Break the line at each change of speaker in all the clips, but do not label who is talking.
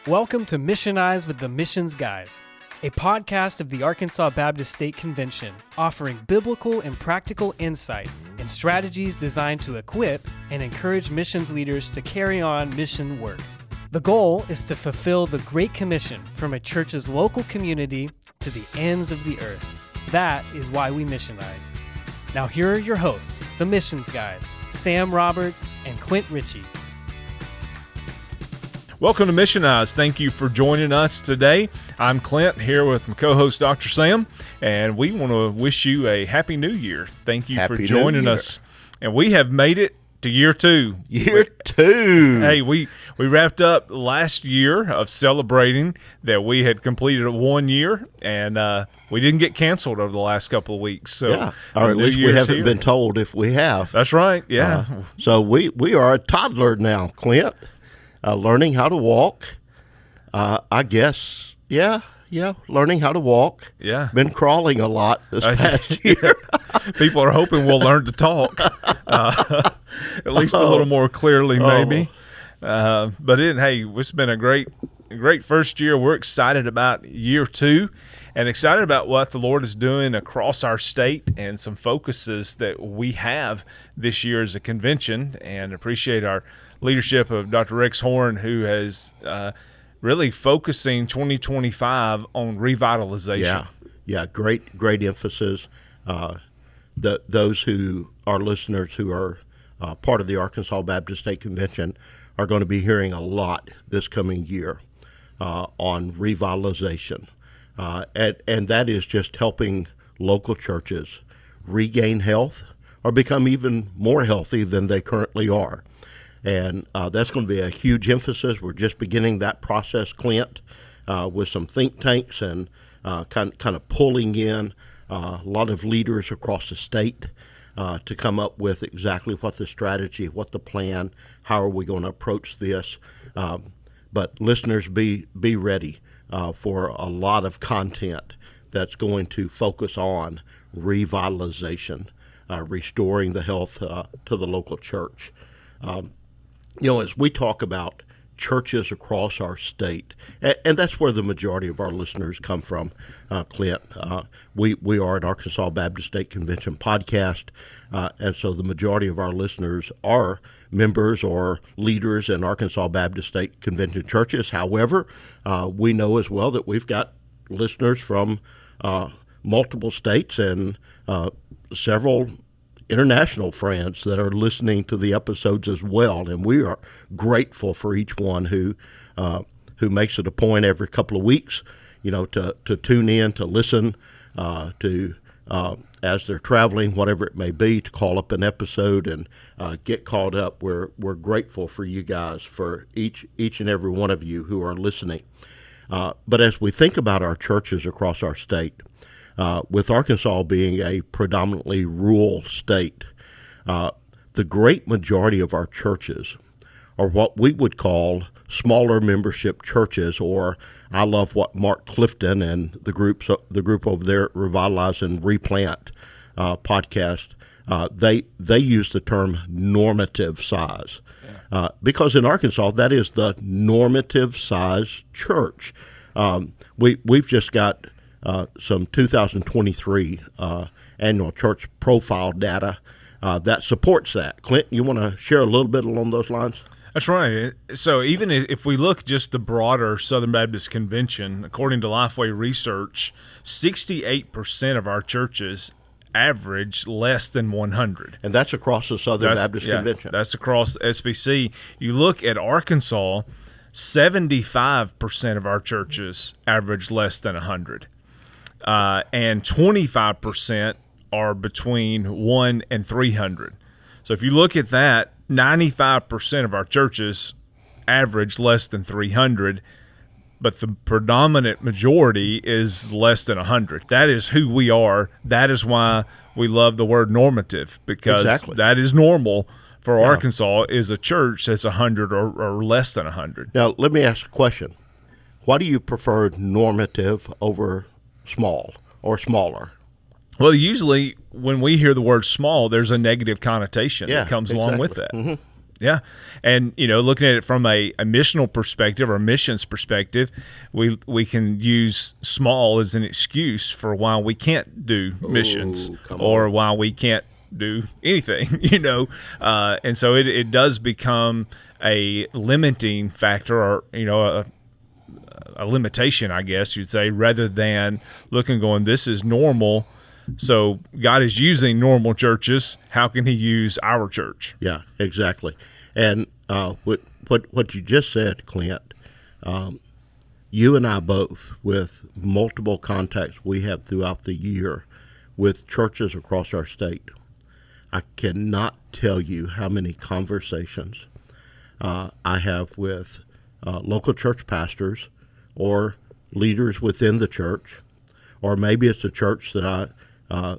Welcome to Missionize with the Missions Guys, a podcast of the Arkansas Baptist State Convention offering biblical and practical insight and strategies designed to equip and encourage missions leaders to carry on mission work. The goal is to fulfill the Great Commission from a church's local community to the ends of the earth. That is why we missionize. Now here are your hosts, the Missions Guys, Sam Roberts and Clint Ritchie.
Welcome to Missionize. Thank you for joining us today. I'm Clint here with my co-host Dr. Sam, and we want to wish you a Happy New Year. Thank you for joining us. And we have made it to year two.
Year two.
Hey, we wrapped up last year of celebrating that we had completed 1 year, and we didn't get canceled over the last couple of weeks. So
yeah, or at least we haven't been told if we have.
That's right, yeah.
So we are a toddler now, Clint. Learning how to walk, I guess. Yeah, learning how to walk.
Yeah.
Been crawling a lot this past year.
People are hoping we'll learn to talk, at least a little more clearly, maybe. But it's been a great first year. We're excited about year two and excited about what the Lord is doing across our state and some focuses that we have this year as a convention, and appreciate our leadership of Dr. Rex Horn, who has really focusing 2025 on revitalization.
Yeah, great emphasis. Those who are listeners who are part of the Arkansas Baptist State Convention are going to be hearing a lot this coming year on revitalization. And that is just helping local churches regain health or become even more healthy than they currently are. And that's going to be a huge emphasis. We're just beginning that process, Clint, with some think tanks and kind of pulling in a lot of leaders across the state to come up with exactly what the strategy, what the plan, how are we going to approach this. But listeners, be ready for a lot of content that's going to focus on revitalization, restoring the health to the local church. As we talk about churches across our state, and that's where the majority of our listeners come from, Clint. We are an Arkansas Baptist State Convention podcast, and so the majority of our listeners are members or leaders in Arkansas Baptist State Convention churches. However, we know as well that we've got listeners from multiple states and several international friends that are listening to the episodes as well, and we are grateful for each one who makes it a point every couple of weeks, to tune in, to listen, to as they're traveling, whatever it may be, to call up an episode and get caught up. We're grateful for you guys, for each and every one of you who are listening. But as we think about our churches across our state, with Arkansas being a predominantly rural state, the great majority of our churches are what we would call smaller membership churches, or I love what Mark Clifton and the group over there at Revitalize and Replant podcast, they use the term normative size, because in Arkansas that is the normative size church. We've just got some 2023 annual church profile data that supports that. Clint, you want to share a little bit along those lines?
That's right. So even if we look just the broader Southern Baptist Convention, according to Lifeway Research, 68% of our churches average less than 100.
And that's across the Southern Baptist Convention.
That's across the SBC. You look at Arkansas, 75% of our churches average less than 100. And 25% are between 1 and 300. So if you look at that, 95% of our churches average less than 300, but the predominant majority is less than 100. That is who we are. That is why we love the word normative, because that is normal for Arkansas, is a church that's 100 or less than 100.
Now, let me ask a question. Why do you prefer normative over small or smaller?
Well, usually when we hear the word small, there's a negative connotation that comes along with that.
Mm-hmm.
Yeah. And, looking at it from a missional perspective or missions perspective, we can use small as an excuse for why we can't do missions or why we can't do anything, and so it does become a limiting factor or, a limitation, I guess you'd say, rather than looking going, this is normal. So God is using normal churches. How can he use our church?
Yeah, exactly. And what you just said, Clint, you and I both, with multiple contacts we have throughout the year with churches across our state, I cannot tell you how many conversations I have with local church pastors or leaders within the church, or maybe it's a church that I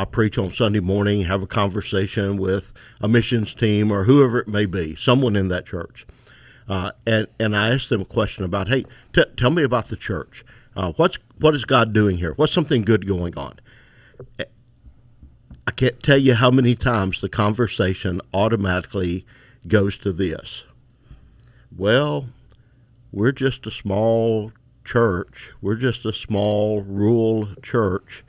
preach on Sunday morning, have a conversation with a missions team or whoever it may be, someone in that church. And I ask them a question about, hey, tell me about the church. What is God doing here? What's something good going on? I can't tell you how many times the conversation automatically goes to this. Well, we're just a small church. We're just a small rural church.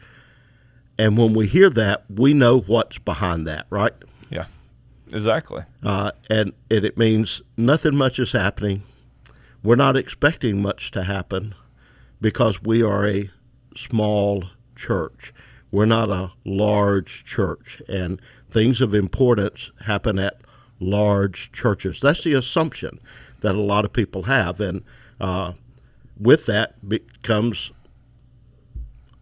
And when we hear that, we know what's behind that, right?
Yeah, exactly.
And it means nothing much is happening. We're not expecting much to happen because we are a small church. We're not a large church, and things of importance happen at large churches. That's the assumption that a lot of people have, and with that becomes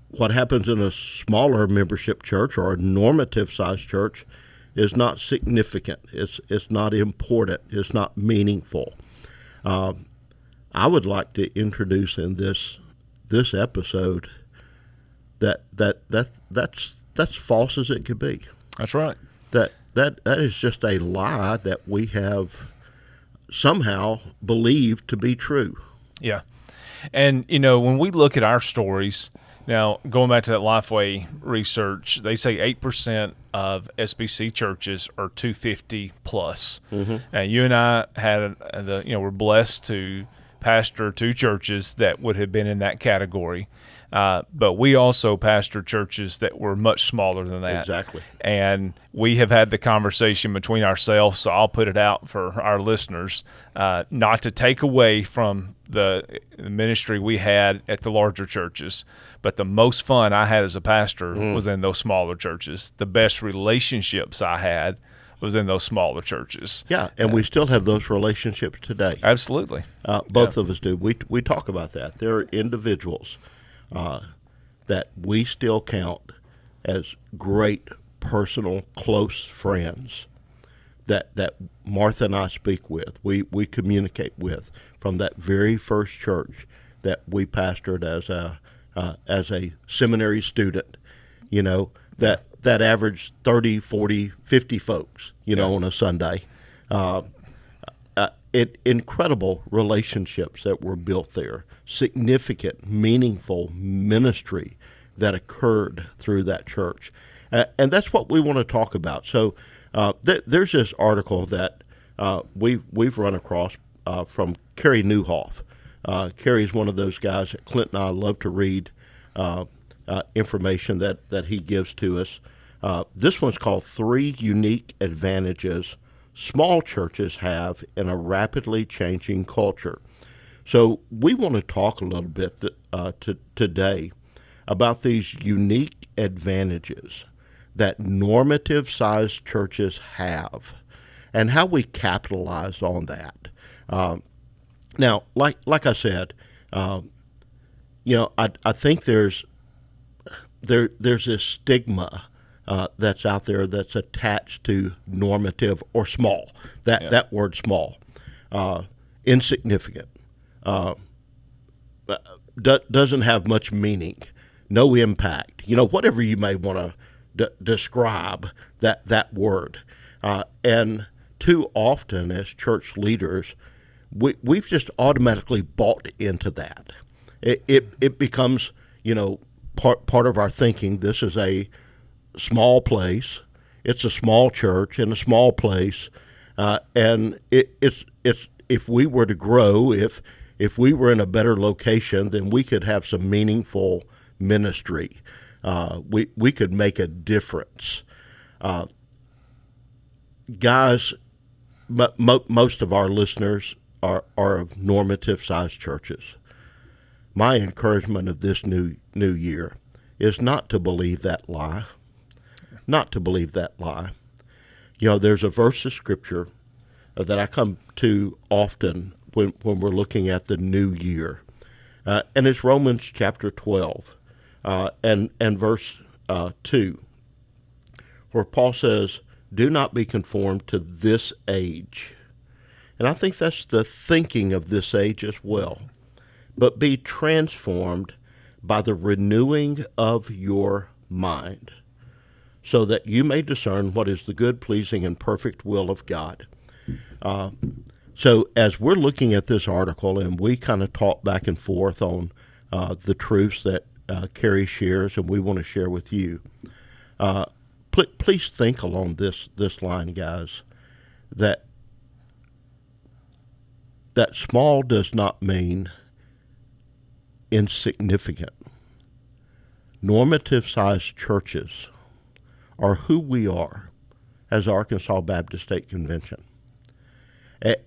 what happens in a smaller membership church or a normative size church is not significant. It's not important. It's not meaningful. I would like to introduce in this episode that's false as it could be.
That's right.
That is just a lie that we have somehow believed to be true.
Yeah. And, when we look at our stories, now going back to that Lifeway research, they say 8% of SBC churches are 250 plus. Mm-hmm. And you and I had we're blessed to pastor 2 churches that would have been in that category. But we also pastor churches that were much smaller than that.
Exactly.
And we have had the conversation between ourselves, so I'll put it out for our listeners, not to take away from the ministry we had at the larger churches, but the most fun I had as a pastor was in those smaller churches. The best relationships I had was in those smaller churches.
Yeah, and we still have those relationships today.
Absolutely.
Both of us do. We talk about that. There are individuals that we still count as great personal close friends that Martha and I speak with, we communicate with from that very first church that we pastored as a seminary student, that averaged 30, 40, 50 folks, on a Sunday. Incredible relationships that were built there, significant, meaningful ministry that occurred through that church. And that's what we want to talk about. So there's this article that we've run across from Kerry Newhoff. Kerry's one of those guys that Clint and I love to read information that he gives to us. This one's called 3 Unique Advantages Small Churches Have in a Rapidly Changing Culture. So we want to talk a little bit today about these unique advantages that normative-sized churches have and how we capitalize on that. Now, like I said, I think there's this stigma that's out there that's attached to normative or small. That word small, insignificant, doesn't have much meaning, no impact. Whatever you may want to describe that word, and too often as church leaders, we've just automatically bought into that. It becomes part of our thinking. This is a small place. it's a small church in a small place, and it's if we were to grow, if we were in a better location, then we could have some meaningful ministry. We could make a difference. Guys, most of our listeners are of normative-sized churches. My encouragement of this new year is not to believe that lie. Not to believe that lie. You know, there's a verse of Scripture that I come to often when we're looking at the new year, and it's Romans chapter 12 and verse 2, where Paul says, "Do not be conformed to this age." And I think that's the thinking of this age as well. But be transformed by the renewing of your mind, so that you may discern what is the good, pleasing, and perfect will of God. So as we're looking at this article, and we kind of talk back and forth on the truths that Carrie shares, and we want to share with you, please think along this line, guys, that small does not mean insignificant. Normative-sized churches are who we are as Arkansas Baptist State Convention.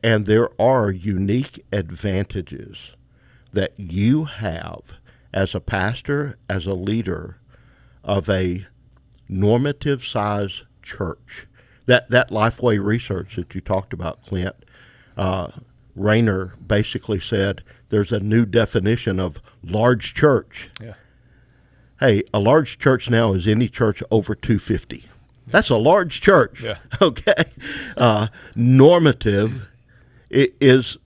And there are unique advantages that you have as a pastor, as a leader of a normative-sized church. That Lifeway research that you talked about, Clint, Rayner basically said there's a new definition of large church.
Yeah.
Hey, a large church now is any church over 250. That's a large church.
Yeah.
Okay. Normative is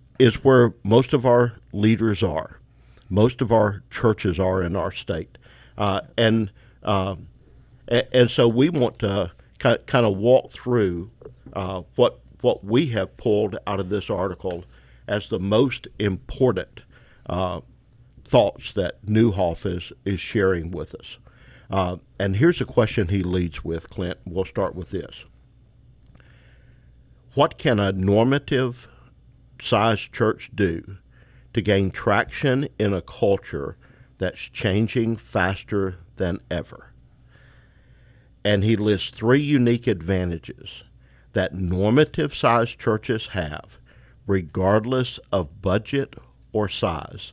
where most of our leaders are. Most of our churches are in our state. And so we want to kind of walk through what we have pulled out of this article as the most important thoughts that Neuhoff is sharing with us. And here's a question he leads with, Clint. We'll start with this. What can a normative-sized church do to gain traction in a culture that's changing faster than ever? And he lists 3 unique advantages that normative-sized churches have, regardless of budget or size.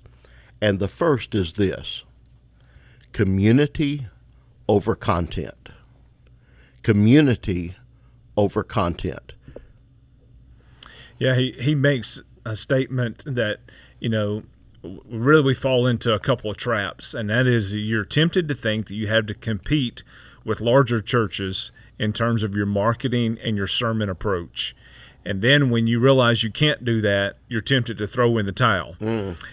And the first is this: community over content. Community over content.
Yeah, he makes a statement that, really we fall into a couple of traps, and that is you're tempted to think that you have to compete with larger churches in terms of your marketing and your sermon approach. And then when you realize you can't do that, you're tempted to throw in the towel.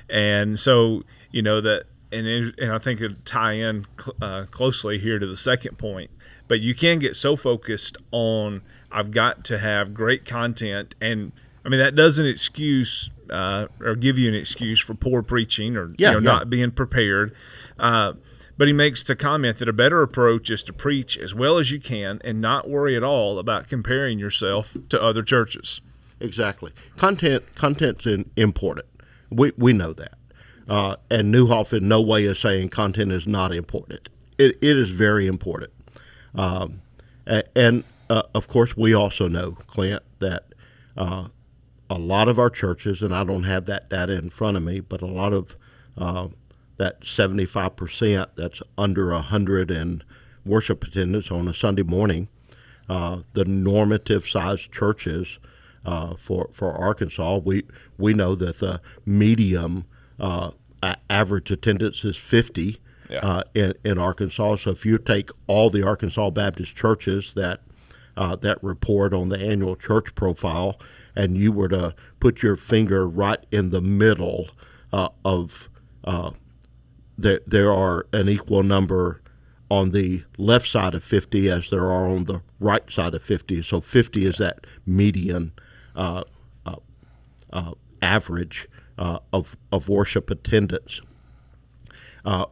And so, and I think it'll tie in closely here to the second point. But you can get so focused on, I've got to have great content. And, that doesn't excuse or give you an excuse for poor preaching or not being prepared. But he makes the comment that a better approach is to preach as well as you can and not worry at all about comparing yourself to other churches.
Exactly. Content's important. We know that. And Neuhoff in no way is saying content is not important. It is very important. And of course, we also know, Clint, that a lot of our churches, and I don't have that data in front of me, but a lot of that 75% that's under 100 in worship attendance on a Sunday morning, the normative-sized churches for Arkansas, we know that the medium average attendance is 50 in Arkansas. So if you take all the Arkansas Baptist churches that report on the annual church profile, and you were to put your finger right in the middle of there are an equal number on the left side of 50 as there are on the right side of 50. So 50 is that median average of worship attendance.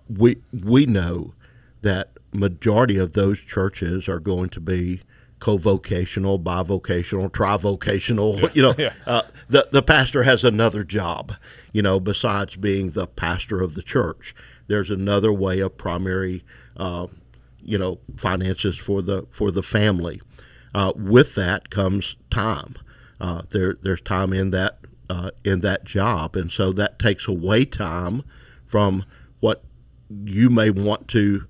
We know that majority of those churches are going to be co-vocational, bivocational, trivocational.
Yeah.
The pastor has another job, besides being the pastor of the church. There's another way of primary, finances for the family. With that comes time. There's time in that job, and so that takes away time from what you may want to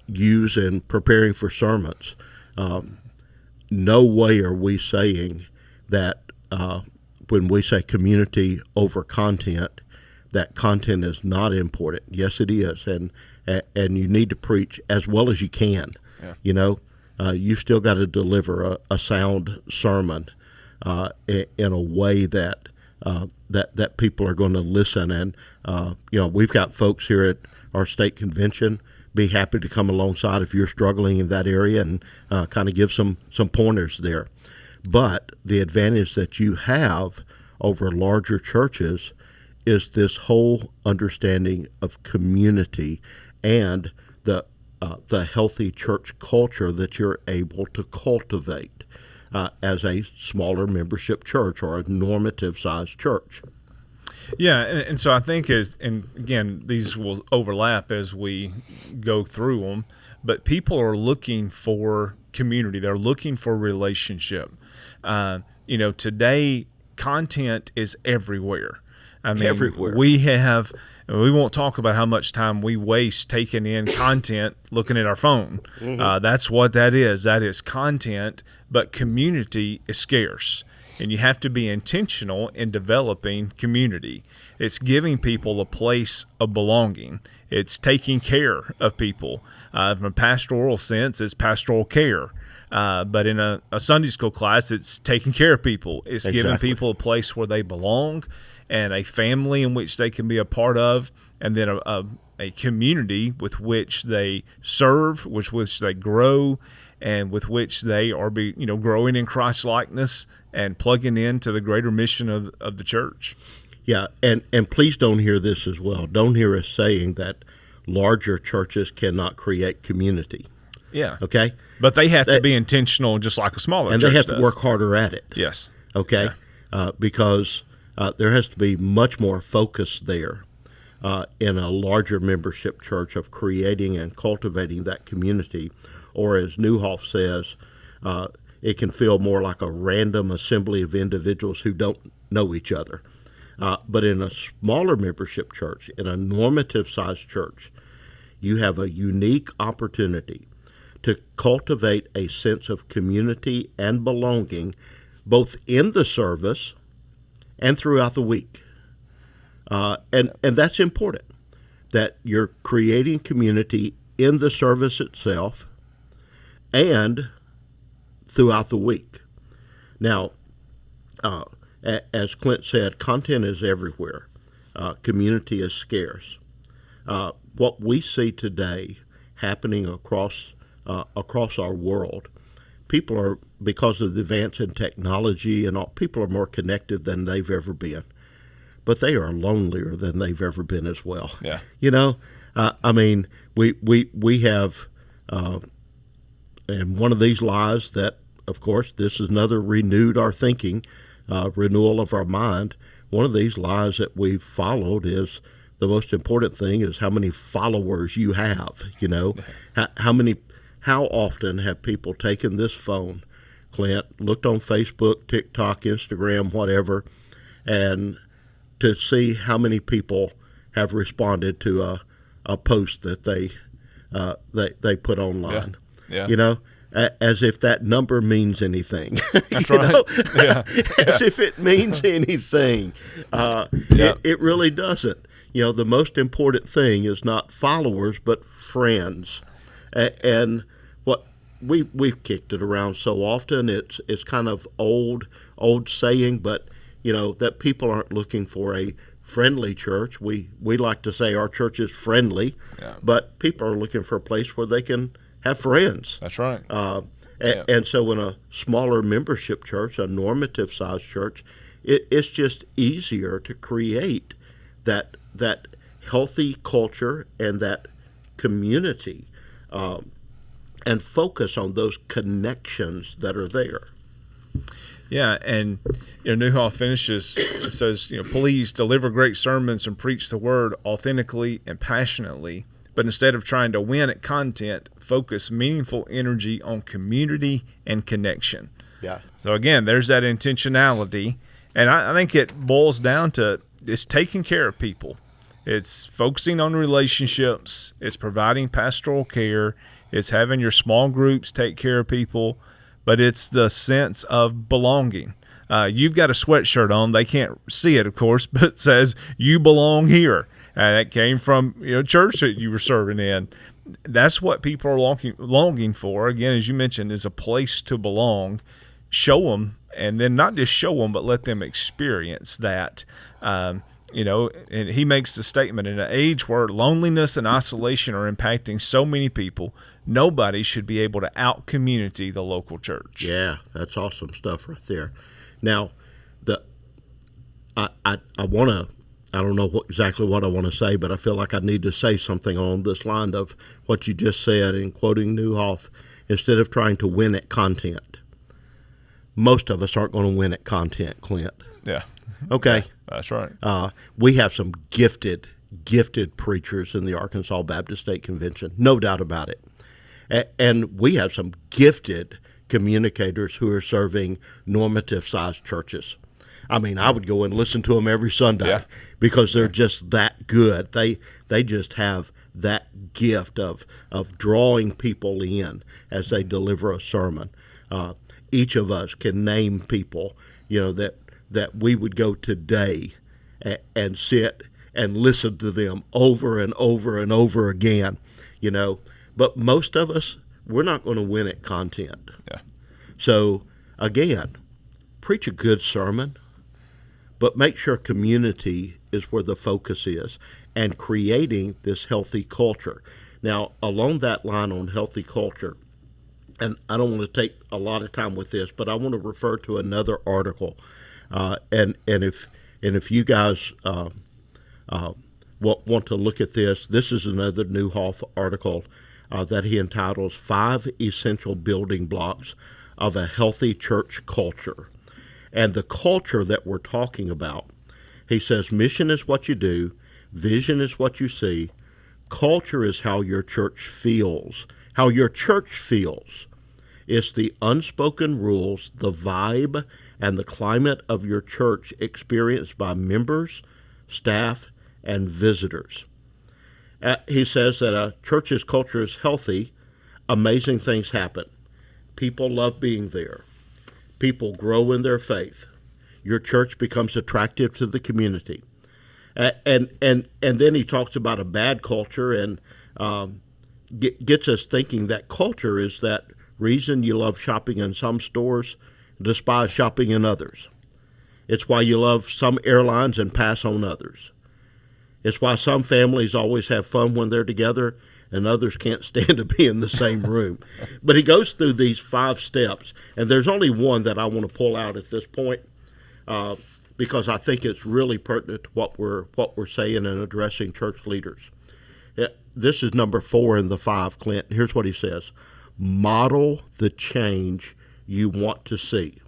use in preparing for sermons. No way are we saying that when we say community over content, that content is not important. Yes, it is, and you need to preach as well as you can. Yeah. You've still got to deliver a sound sermon in a way that people are going to listen. And we've got folks here at our state convention. Be happy to come alongside if you're struggling in that area and kind of give some pointers there. But the advantage that you have over larger churches is this whole understanding of community and the healthy church culture that you're able to cultivate as a smaller membership church or a normative-sized church.
Yeah, and so I think and again, these will overlap as we go through them, but people are looking for community. They're looking for relationship. Today, content is everywhere. I mean,
everywhere.
We won't talk about how much time we waste taking in content, looking at our phone. Mm-hmm. That's what that is. That is content, but community is scarce. And you have to be intentional in developing community. It's giving people a place of belonging. It's taking care of people. From a pastoral sense, it's pastoral care. But in a Sunday school class, it's taking care of people. It's giving people a place where they belong and a family in which they can be a part of, and then a community with which they serve, with which they grow, and with which they are growing in Christ likeness and plugging into the greater mission of the church.
Yeah, and please don't hear this as well. Don't hear us saying that larger churches cannot create community.
Yeah.
Okay?
But they have to be intentional just like a smaller
and
church
they have
does.
to work harder at it.
Yes.
Okay? Yeah. Because there has to be much more focus there in a larger membership church of creating and cultivating that community. Or as Newhoff says, it can feel more like a random assembly of individuals who don't know each other. But in a smaller membership church, in a normative-sized church, you have a unique opportunity to cultivate a sense of community and belonging both in the service and throughout the week. And that's important, that you're creating community in the service itself and throughout the week. Now, as Clint said, content is everywhere. Community is scarce. What we see today happening across our world, people are, because of the advance in technology and all, people are more connected than they've ever been, but they are lonelier than they've ever been as well.
Yeah.
We have, and one of these lies that, of course, this is another renewed our thinking, renewal of our mind. One of these lies that we've followed is the most important thing is how many followers you have. How often have people taken this phone, Clint, looked on Facebook, TikTok, Instagram, whatever, and to see how many people have responded to a post that they put online.
Yeah.
As if that number means anything.
That's right. Yeah.
As if it means anything. It really doesn't. The most important thing is not followers, but friends. And what we've kicked it around so often, it's kind of old saying, but that people aren't looking for a friendly church. We like to say our church is friendly, but people are looking for a place where they can have friends.
That's right.
And so in a smaller membership church, a normative sized church, it's just easier to create that healthy culture and that community. and focus on those connections that are there.
Yeah, and Newhall finishes, it says, please deliver great sermons and preach the word authentically and passionately, but instead of trying to win at content, focus meaningful energy on community and connection.
Yeah.
So again, there's that intentionality, and I think it boils down to it's taking care of people. It's focusing on relationships. It's providing pastoral care. It's having your small groups take care of people, but it's the sense of belonging. You've got a sweatshirt on. They can't see it, of course, but it says you belong here. That came from church that you were serving in. That's what people are longing for. Again, as you mentioned, is a place to belong. Show them, and then not just show them, but let them experience that. And he makes the statement, in an age where loneliness and isolation are impacting so many people, nobody should be able to out-community the local church.
Yeah, that's awesome stuff right there. Now, I want to, I don't know exactly what I want to say, but I feel like I need to say something on this line of what you just said in quoting Newhoff, instead of trying to win at content. Most of us aren't going to win at content, Clint.
Yeah.
Okay.
That's right.
We have some gifted preachers in the Arkansas Baptist State Convention, no doubt about it. And we have some gifted communicators who are serving normative-sized churches. I mean, I would go and listen to them every Sunday because they're just that good. They just have that gift of drawing people in as they deliver a sermon. Each of us can name people, that we would go today and sit and listen to them over and over and over again, But most of us, we're not going to win at content.
Yeah.
So, again, preach a good sermon, but make sure community is where the focus is and creating this healthy culture. Now, along that line on healthy culture, and I don't want to take a lot of time with this, but I want to refer to another article. And if you guys want to look at this is another Newhoff article that he entitles 5 Essential Building Blocks of a Healthy Church Culture. And the culture that we're talking about, he says, mission is what you do, vision is what you see, culture is how your church feels. How your church feels. It's the unspoken rules, the vibe, and the climate of your church experienced by members, staff, and visitors. He says that a church's culture is healthy, amazing things happen. People love being there. People grow in their faith. Your church becomes attractive to the community. And then he talks about a bad culture and gets us thinking that culture is that reason you love shopping in some stores, despise shopping in others. It's why you love some airlines and pass on others. It's why some families always have fun when they're together and others can't stand to be in the same room. But he goes through these 5 steps, and there's only one that I want to pull out at this point because I think it's really pertinent to what we're saying and addressing church leaders. This is number 4 in the 5, Clint. Here's what he says. Model the change you want to see.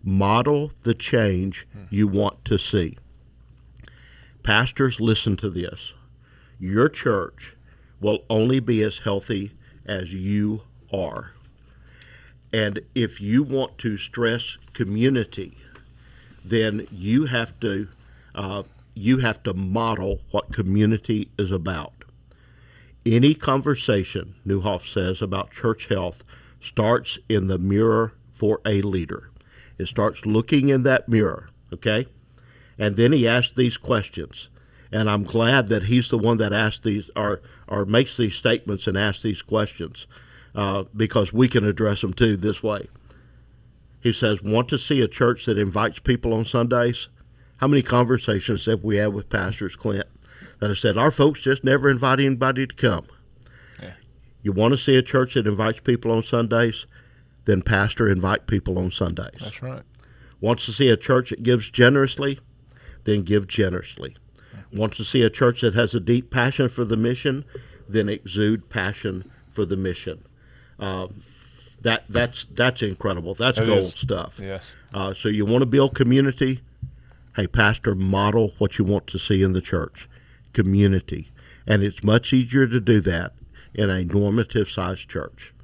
Model the change you want to see. Pastors, listen to this. Your church will only be as healthy as you are. And if you want to stress community, then you have to model what community is about. Any conversation, Newhoff says, about church health starts in the mirror for a leader. It starts looking in that mirror, okay? And then he asks these questions. And I'm glad that he's the one that asks these or makes these statements and asks these questions because we can address them too this way. He says, want to see a church that invites people on Sundays? How many conversations have we had with pastors, Clint, that have said, our folks just never invite anybody to come? Yeah. You want to see a church that invites people on Sundays? Then pastor, invite people on Sundays.
That's right.
Wants to see a church that gives generously? Then give generously. Wants to see a church that has a deep passion for the mission? Then exude passion for the mission. That's incredible. That's
It
gold
is.
stuff.
Yes.
So you want to build community? Hey, pastor, model what you want to see in the church, community. And it's much easier to do that in a normative-sized church.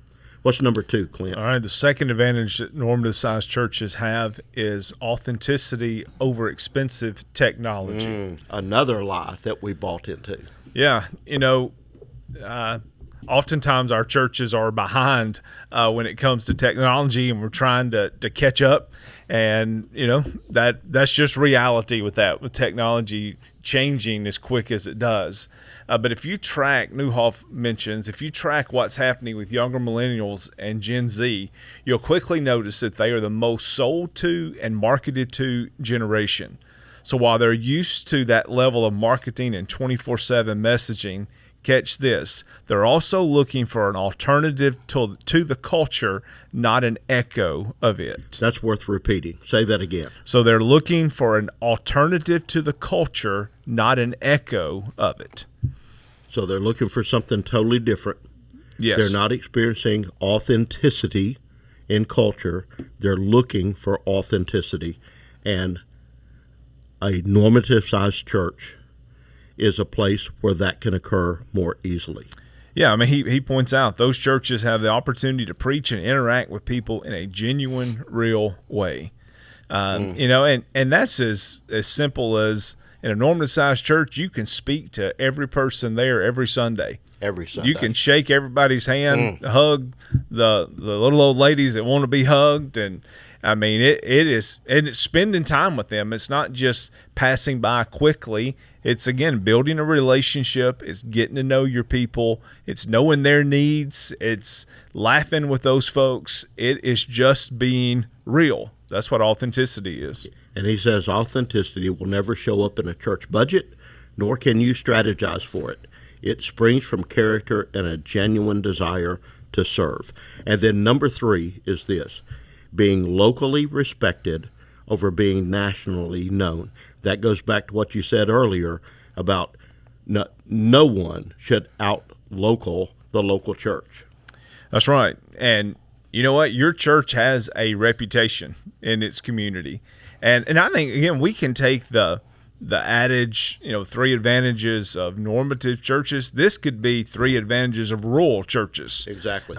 What's number 2, Clint?
All right. The second advantage that normative-sized churches have is authenticity over expensive technology.
Another lie that we bought into.
Yeah. Oftentimes our churches are behind when it comes to technology, and we're trying to catch up. And, that's just reality with technology changing as quick as it does. But if you track, Newhoff mentions, if you track what's happening with younger millennials and Gen Z, you'll quickly notice that they are the most sold to and marketed to generation. So while they're used to that level of marketing and 24/7 messaging, catch this, they're also looking for an alternative to the culture, not an echo of it.
That's worth repeating. Say that again.
So they're looking for an alternative to the culture, not an echo of it.
So they're looking for something totally different.
Yes.
They're not experiencing authenticity in culture. They're looking for authenticity. And a normative-sized church is a place where that can occur more easily.
Yeah, I mean, he points out those churches have the opportunity to preach and interact with people in a genuine, real way. And that's as simple as in a normative-sized church, you can speak to every person there every Sunday.
Every Sunday.
You can shake everybody's hand, hug the little old ladies that want to be hugged, and I mean it's spending time with them. It's not just passing by quickly. It's again building a relationship. It's getting to know your people. It's knowing their needs. It's laughing with those folks. It is just being real. That's what authenticity is.
And he says authenticity will never show up in a church budget, nor can you strategize for it. It springs from character and a genuine desire to serve. And then number 3 is this, being locally respected over being nationally known. That goes back to what you said earlier about no one should out-local the local church.
That's right. And you know what? Your church has a reputation in its community. And I think, again, we can take the adage, 3 advantages of normative churches. This could be 3 advantages of rural churches.
Exactly.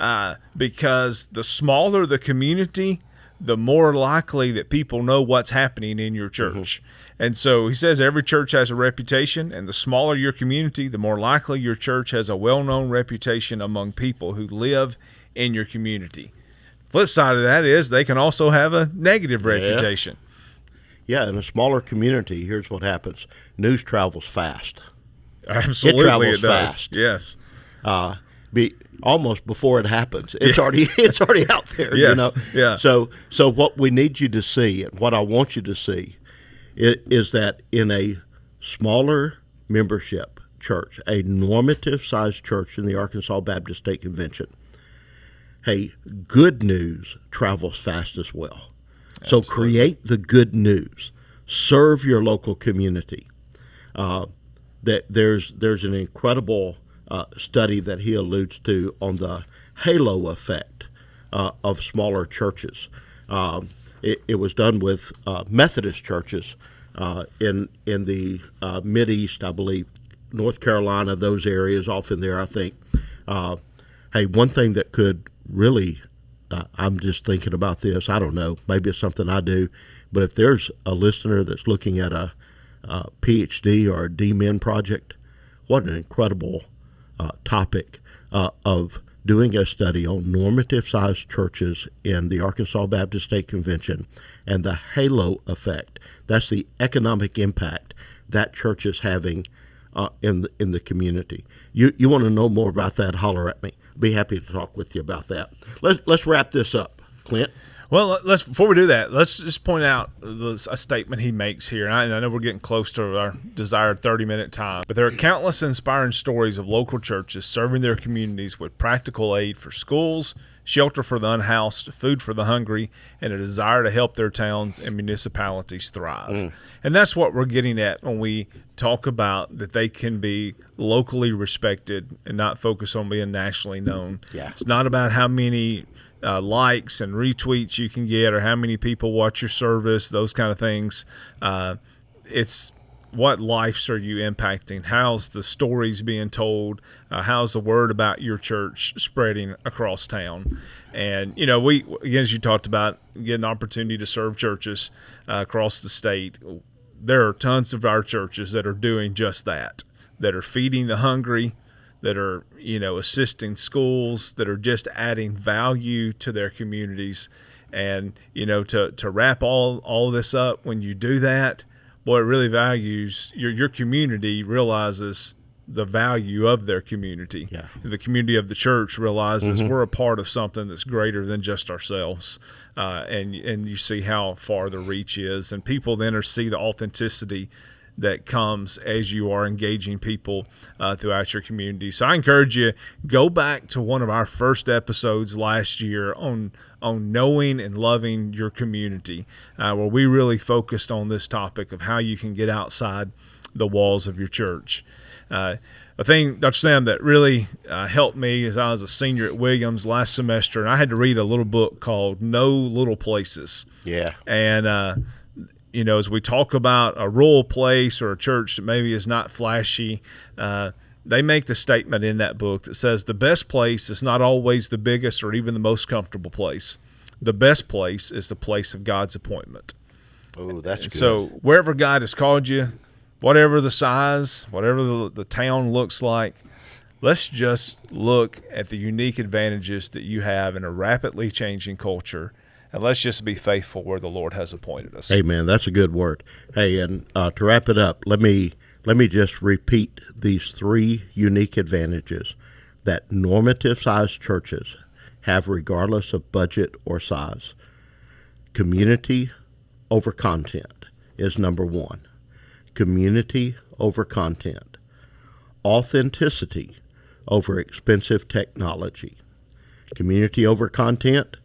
Because the smaller the community, the more likely that people know what's happening in your church. And so he says every church has a reputation, and the smaller your community, the more likely your church has a well-known reputation among people who live in your community. Flip side of that is they can also have a negative reputation.
Yeah, in a smaller community, here's what happens. News travels fast.
Absolutely,
it travels
it does.
fast.
Yes.
Almost before it happens. It's already out there,
Yes. Yeah.
So what we need you to see, and what I want you to see, is that in a smaller membership church, a normative-sized church in the Arkansas Baptist State Convention, hey, good news travels fast as well. So create the good news. Serve your local community. There's an incredible study that he alludes to on the halo effect of smaller churches. It was done with Methodist churches in the Mideast, I believe, North Carolina, those areas off in there, I think. Hey, one thing that could really I'm just thinking about this. I don't know. Maybe it's something I do. But if there's a listener that's looking at a PhD or a DMin project, what an incredible topic of doing a study on normative-sized churches in the Arkansas Baptist State Convention and the halo effect. That's the economic impact that church is having in the community. You want to know more about that, holler at me. Be happy to talk with you about that. Let's wrap this up. Clint?
Well, let's before we do that, let's just point out a statement he makes here. And I know we're getting close to our desired 30-minute time, but there are countless inspiring stories of local churches serving their communities with practical aid for schools, shelter for the unhoused, food for the hungry, and a desire to help their towns and municipalities thrive. And that's what we're getting at when we talk about that they can be locally respected and not focus on being nationally known.
Yeah.
It's not about how many likes and retweets you can get or how many people watch your service, those kind of things. It's what lives are you impacting? How's the stories being told? How's the word about your church spreading across town? And, we, again, as you talked about, getting the opportunity to serve churches across the state. There are tons of our churches that are doing just that are feeding the hungry, that are, assisting schools, that are just adding value to their communities. And, to wrap all this up, when you do that, boy, it really values your community realizes the value of their community.
Yeah.
The community of the church realizes we're a part of something that's greater than just ourselves. And you see how far the reach is. And people then see the authenticity that comes as you are engaging people throughout your community. So I encourage you, go back to one of our first episodes last year on knowing and loving your community, where we really focused on this topic of how you can get outside the walls of your church. A thing, Dr. Sam, that really helped me as I was a senior at Williams last semester, and I had to read a little book called No Little Places.
Yeah.
And as we talk about a rural place or a church that maybe is not flashy, they make the statement in that book that says the best place is not always the biggest or even the most comfortable place. The best place is the place of God's appointment.
Oh, that's good.
So wherever God has called you, whatever the size, whatever the town looks like, let's just look at the unique advantages that you have in a rapidly changing culture. And let's just be faithful where the Lord has appointed us.
Amen. That's a good word. Hey, and to wrap it up, let me just repeat these three unique advantages that normative-sized churches have regardless of budget or size. Community over content is number one. Community over content. Authenticity over expensive technology. Community over content.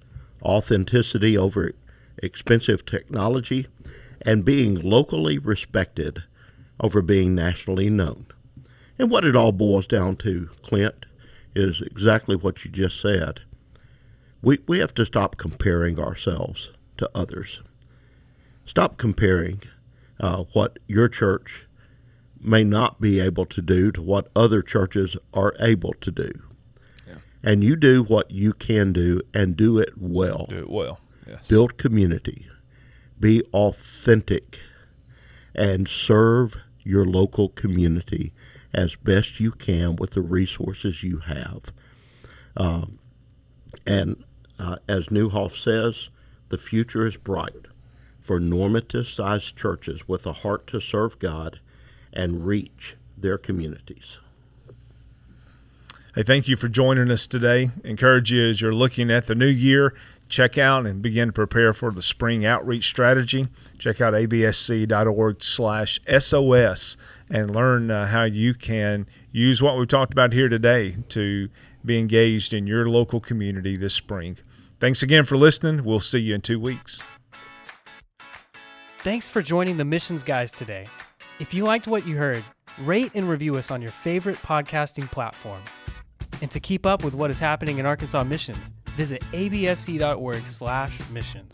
Authenticity over expensive technology, and being locally respected over being nationally known. And what it all boils down to, Clint, is exactly what you just said. We have to stop comparing ourselves to others. Stop comparing what your church may not be able to do to what other churches are able to do. And you do what you can do and do it well.
Do it well, yes.
Build community. Be authentic. And serve your local community as best you can with the resources you have. As Newhoff says, the future is bright for normative-sized churches with a heart to serve God and reach their communities.
Hey, thank you for joining us today. Encourage you as you're looking at the new year, check out and begin to prepare for the spring outreach strategy. Check out absc.org/SOS and learn how you can use what we've talked about here today to be engaged in your local community this spring. Thanks again for listening. We'll see you in 2 weeks.
Thanks for joining the Missions Guys today. If you liked what you heard, rate and review us on your favorite podcasting platform. And to keep up with what is happening in Arkansas Missions, visit absc.org/missions.